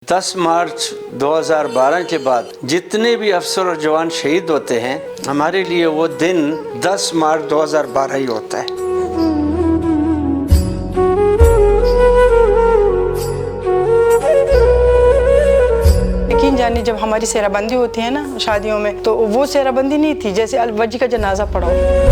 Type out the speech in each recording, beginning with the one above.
10 मार्च 2012 के बाद जितने भी अफसर और जवान शहीद होते हैं, हमारे लिए वो दिन 10 मार्च 2012 ही होता है। यकीन जानिए, जब हमारी सेहराबंदी होती है ना शादियों में, तो वो सेहराबंदी नहीं थी जैसे अलवजी का जनाजा पढ़ाओ।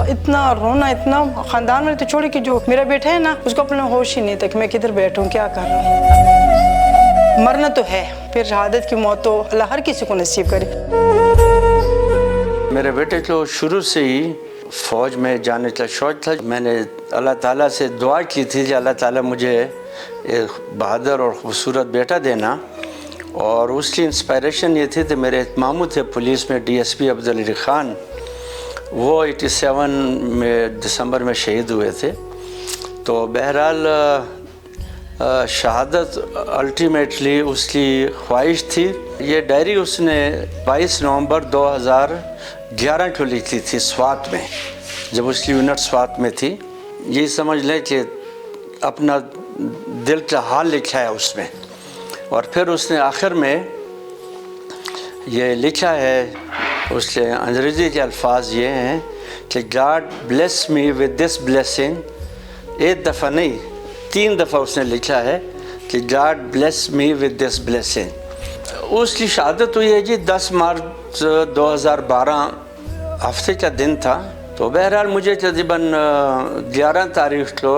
इतना रोना, इतना खानदान में तो छोड़ी कि जो मेरा बेटा है ना, उसको अपना होश ही नहीं था कि मैं किधर बैठूं, क्या कर रहा हूँ। मरना तो है, फिर शहादत की मौत तो अल्लाह हर किसी को नसीब करे। मेरे बेटे को शुरू से ही फ़ौज में जाने का शौक़ था। मैंने अल्लाह ताला से दुआ की थी कि अल्लाह ताला मुझे एक बहादुर और ख़ूबसूरत बेटा देना, और उसकी इंस्पायरेशन ये थी कि मेरे मामू थे पुलिस में, DSP अब्दुल अली ख़ान। वो 87 में दिसंबर में शहीद हुए थे। तो बहरहाल शहादत अल्टीमेटली उसकी ख्वाहिश थी। ये डायरी उसने 22 नवंबर 2011 को लिखी थी स्वात में, जब उसकी यूनिट स्वात में थी। यही समझ लें कि अपना दिल का हाल लिखा है उसमें। और फिर उसने आखिर में ये लिखा है, उसके अंग्रेज़ी के अल्फाज ये हैं कि God bless me with this blessing. एक दफ़ा नहीं, 3 दफ़ा उसने लिखा है कि God bless me with this blessing. उसकी शहादत हुई है जी 10 मार्च 2012 हफ्ते का दिन था। तो बहरहाल मुझे तकरीबन 11 तारीख को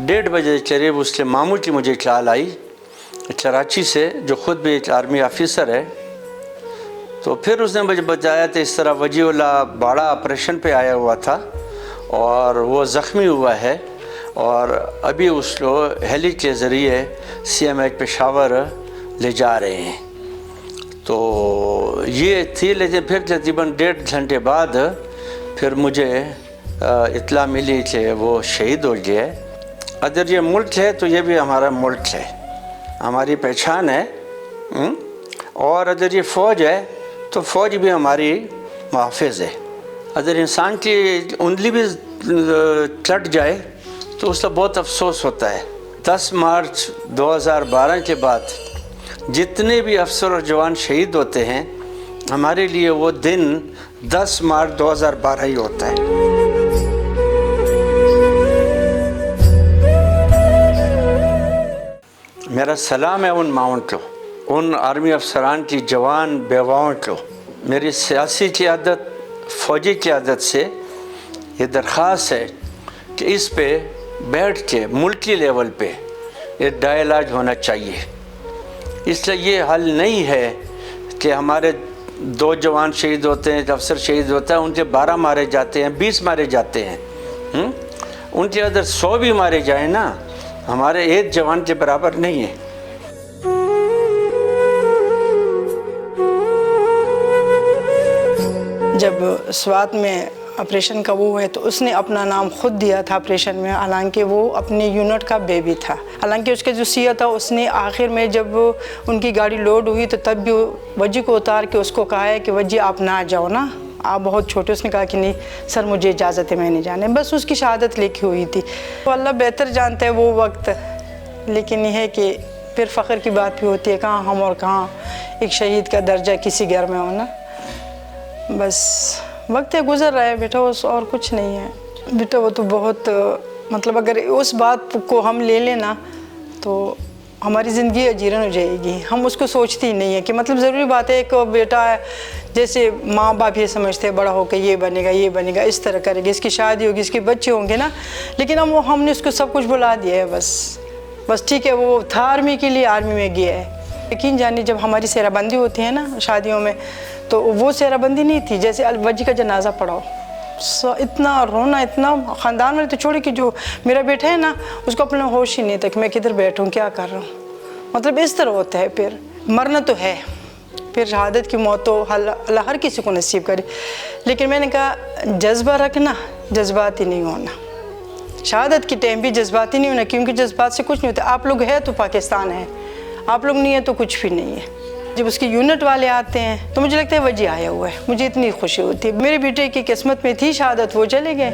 1:30 बजे करीब उसके मामू की मुझे ख्याल आई कराची से, जो ख़ुद भी एक आर्मी ऑफिसर है। तो फिर उसने मुझे बताया तो इस तरह वजीउल्लाह बाड़ा ऑपरेशन पे आया हुआ था और वो ज़ख्मी हुआ है, और अभी उसको हेली के ज़रिए CMH पेशावर ले जा रहे हैं। तो ये थी, लेकिन फिर तकरीबन 1.5 घंटे बाद फिर मुझे इत्ला मिली कि वो शहीद हो गया। अगर ये मुल्क है तो ये भी हमारा मुल्क है, हमारी पहचान है। और अगर ये फ़ौज है तो फ़ौज भी हमारी मुहाफ़िज़ है। अगर इंसान की उंगली भी कट जाए तो उसका बहुत अफसोस होता है। 10 मार्च 2012 के बाद जितने भी अफसर और जवान शहीद होते हैं, हमारे लिए वो दिन 10 मार्च 2012 ही होता है। मेरा सलाम है उन माओं को, उन आर्मी अफसरान की जवान बेवाओं को। मेरी सियासी क़यादत, फ़ौजी क़यादत से ये दरख्वास्त है कि इस पे बैठ के मुल्की लेवल पे एक डायलॉग होना चाहिए। इसलिए ये हल नहीं है कि हमारे 2 जवान शहीद होते हैं, अफसर शहीद होता है, उनके 12 मारे जाते हैं, 20 मारे जाते हैं। उनके अगर 100 भी मारे जाए ना, हमारे एक जवान के बराबर नहीं है। जब स्वात में ऑपरेशन का वो है तो उसने अपना नाम खुद दिया था ऑपरेशन में, हालांकि वो अपनी यूनिट का बेबी था। हालांकि उसका जो सीआ था, उसने आखिर में जब उनकी गाड़ी लोड हुई तो तब भी वजी को उतार के उसको कहा है कि वजी आप ना जाओ ना, आप बहुत छोटे। उसने कहा कि नहीं सर मुझे इजाज़त है, मैं नहीं जाने। बस उसकी शहादत लिखी हुई थी। तो अल्लाह बेहतर जानता है वो वक्त। लेकिन यह है कि फिर फ़ख्र की बात भी होती है, कहाँ हम और कहाँ एक शहीद का दर्जा किसी घर में होना। बस वक्त है, गुज़र रहा है बेटा, उस और कुछ नहीं है बेटा। वो तो बहुत मतलब अगर उस बात को हम ले लेना तो हमारी ज़िंदगी अजीरन हो जाएगी। हम उसको सोचते ही नहीं है कि मतलब ज़रूरी बात है एक बेटा है, जैसे माँ बाप ये समझते हैं बड़ा होकर ये बनेगा, ये बनेगा, इस तरह करेगा, इसकी शादी होगी, इसके बच्चे होंगे ना। लेकिन हमने उसको सब कुछ भुला दिया है। बस ठीक है, वो था आर्मी के लिए, आर्मी में गया है। यकीन जानिए, जब हमारी सेहराबंदी होती है ना शादियों में, तो वो सेहराबंदी नहीं थी जैसे अलवजी का जनाजा पढ़ाओ। इतना रोना, इतना खानदान में तो छोड़ी कि जो मेरा बेटा है ना, उसको अपना होश ही नहीं था कि मैं किधर बैठूं, क्या कर रहा हूँ। मतलब इस तरह होता है। फिर मरना तो है, फिर शहादत की मौत तो अल्लाह हर किसी को नसीब करे। लेकिन मैंने कहा जज्बा रखना, जज्बाती नहीं होना। शहादत के टाइम भी जज्बाती नहीं होना, क्योंकि जज्बात से कुछ नहीं होता। आप लोग है तो पाकिस्तान है, आप लोग नहीं है तो कुछ भी नहीं है। जब उसके यूनिट वाले आते हैं तो मुझे लगता है वजी आया हुआ है, मुझे इतनी खुशी होती है। मेरे बेटे की किस्मत में थी शहादत, वो चले गए।